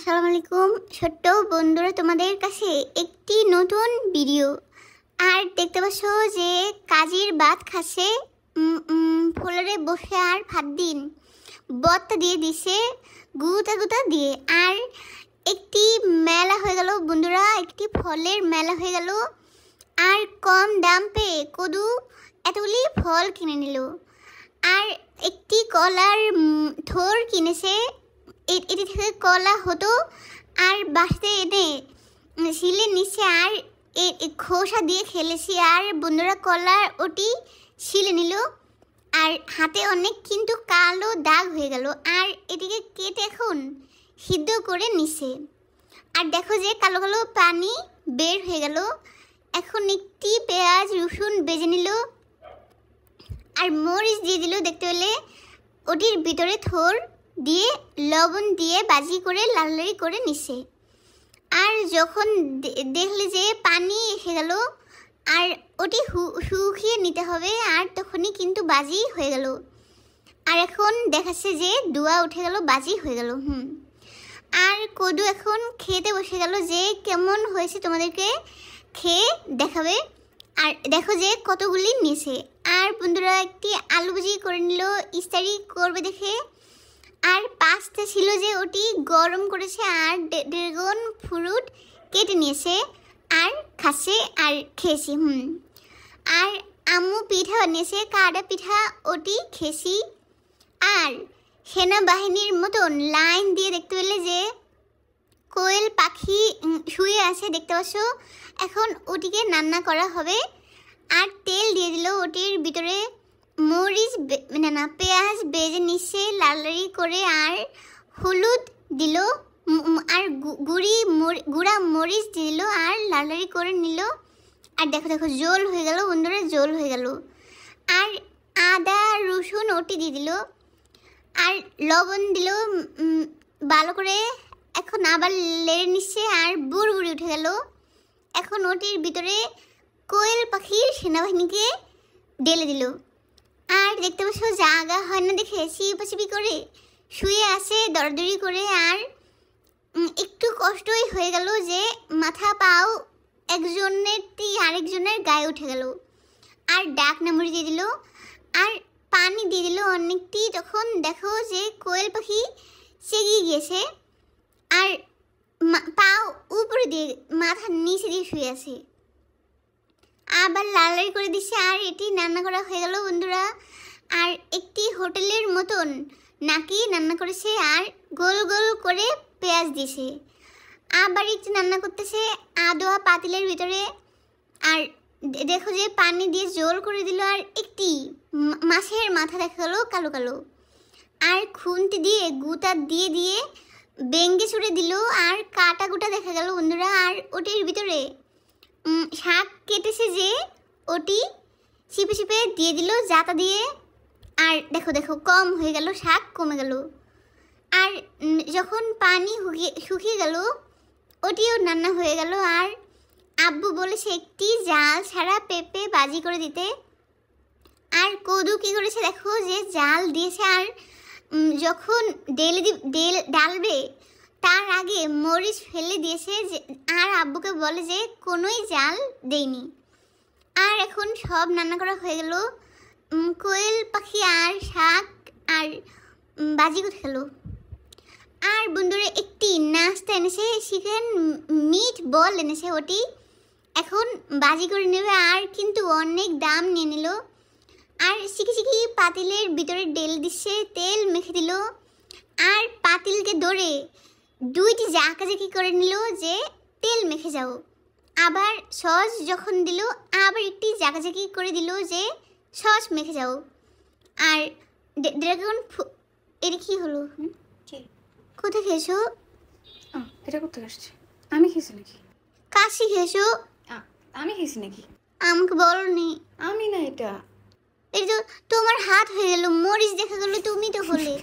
আসসালামু আলাইকুম ছোট্ট বন্ধুরা, তোমাদের কাছে একটি নতুন ভিডিও। আর দেখতে পাচ্ছ যে কাজীর ভাত খাচ্ছে ফ্লোরে বসে আর ভাত দিন বত্তা দিয়ে দিছে গুতা গুতা দিয়ে। আর একটি মেলা হয়ে গেল বন্ধুরা, একটি ফলের মেলা হয়ে গেল। আর কম দাম পেয়ে কদু এতগুলি ফল কিনে নিল। আর একটি কলার থোর কিনেছে, এটি থেকে কলা হতো আর বাসাতে এনে শিলে নিচ্ছে আর খোসা দিয়ে খেলেছি। আর বন্ধুরা কলার ওটি শিলে নিল আর হাতে অনেক কিন্তু কালো দাগ হয়ে গেল। আর এটিকে কেটে এখন সিদ্ধ করে নিছে। আর দেখো যে কালো কালো পানি বের হয়ে গেল। এখন একটি পেঁয়াজ রসুন বেজে নিল আর মরিচ দিয়ে দিল দেখতে পেলে। ওটির ভিতরে থোর দিয়ে লবণ দিয়ে বাজি করে লাল লাল করে নিছে। আর যখন দেখলে যে পানি এসে গেল আর ওটি শুকিয়ে নিতে হবে, আর তখনই কিন্তু বাজি হয়ে গেল। আর এখন দেখাচ্ছে যে ধোঁয়া উঠে গেল, বাজি হয়ে গেল। আর কদু এখন খেতে বসে গেল যে কেমন হয়েছে তোমাদেরকে খেয়ে দেখাবে। আর দেখো যে কতগুলি নিয়েছে। আর বন্ধুরা একটি আলু ভাজি করে নিল ইস্তারি করবে দেখে। আর পাস্তা ছিল যে ওটি গরম করেছে আর ড্রাগন ফ্রুট কেটে নিয়েছে আর খাচ্ছে আর খেয়েছি। আর আম্মু পিঠা বানিয়েছে কাটা পিঠা, ওটি খেয়েছি। আর সেনাবাহিনীর মতন লাইন দিয়ে দেখতে পেলে যে কোয়েল পাখি শুয়ে আছে দেখতে পাচ্ছ। এখন ওটিকে রান্না করা হবে। আর তেল দিয়ে দিল ওটির ভিতরে, মরিচ পেঁয়াজ বেজে নিচ্ছে লাল লাল করে। আর হলুদ দিল আর গুঁড়া মরিচ দিল আর লাল লাল করে নিল। আর দেখো দেখো জোল হয়ে গেল বন্ধুরা, জোল হয়ে গেল। আর আদা রসুন ওটি দিয়ে দিল আর লবণ দিল ভালো করে। এখন আবার লেড়ে নিচ্ছে আর বুড়বুড়ি উঠে গেল। এখন ওটির ভিতরে কোয়েল পাখির সেনাবাহিনীকে ঢেলে দিল। আর দেখতে পাচ্ছ জায়গা হয় না দেখে চিপাচিপি করে শুয়ে আছে দরদরি করে। আর একটু কষ্টই হয়ে গেল যে মাথা পাও একজনের আরেকজনের গায়ে উঠে গেল। আর ডাক নামড়ি দিয়ে দিল আর পানি দিয়ে দিল অনেকটি। তখন দেখো যে কোয়েল পাখি চেগে গিয়েছে আর পাও উপরে দিয়ে মাথার নিচে দিয়ে শুয়ে আছে। আবার লাল লাল করে দিচ্ছে আর এটি রান্না করা হয়ে গেল বন্ধুরা। আর একটি হোটেলের মতন নাকি রান্না করেছে আর গোল গোল করে পেঁয়াজ দিয়েছে। আবার একটু রান্না করতেছে আদোয়া পাতিলের ভিতরে। আর দেখো যে পানি দিয়ে জোল করে দিল। আর একটি মাছের মাথা দেখা গেলো কালো কালো। আর খুন্তি দিয়ে গুতা দিয়ে দিয়ে বেঙ্গে ছুড়ে দিল আর কাটা গুটা দেখা গেল বন্ধুরা। আর ওটির ভিতরে শাক কেটেছে যে ওটি চিপে চিপে দিয়ে দিল জাতা দিয়ে। আর দেখো দেখো কম হয়ে গেল, শাক কমে গেল। আর যখন পানি শুকিয়ে গেল ওটিও রান্না হয়ে গেল। আর আব্বু বলেছে একটি জাল ছাড়া পেঁপে ভাজি করে দিতে। আর কদু কী করেছে দেখো যে জাল দিয়েছে আর যখন ডালবে তার আগে মরিচ ফেলে দিয়েছে। আর আব্বুকে বলে যে কোনোই জাল দেয়নি। আর এখন সব রান্না করা হয়ে গেল। কোয়েল পাখি আর শাক আর বাজি করে খেলো। আর বন্ধুরা একটি নাস্তা এনেছে, চিকেন মিট বল এনেছে, ওটি এখন বাজি করে নেবে। আর কিন্তু অনেক দাম নিয়ে নিল। আর চিকি চিকি পাতিলের ভিতরে ঢেলে দিচ্ছে, তেল মেখে দিল। আর পাতিলকে ধরে দুইটি জাঁকাজাকি করে নিল যে তেল মেখে যাও। আবার সস যখন দিল আবার একটি জাঁকাজাকি করে দিল যে সস মেখে যাও। আর ড্রাগন এটা কি হলো? কোথায় খেয়েছো? এটা কোথায় আসছে? আমি খেয়েছি নাকি? কাশি খেয়েছো? আমি খেয়েছি নাকি? আমাকে বলনি। আমি না, এটা এই তো তোমার হাত হয়ে গেল, মরিচ দেখা গেল তুমি তো হলে।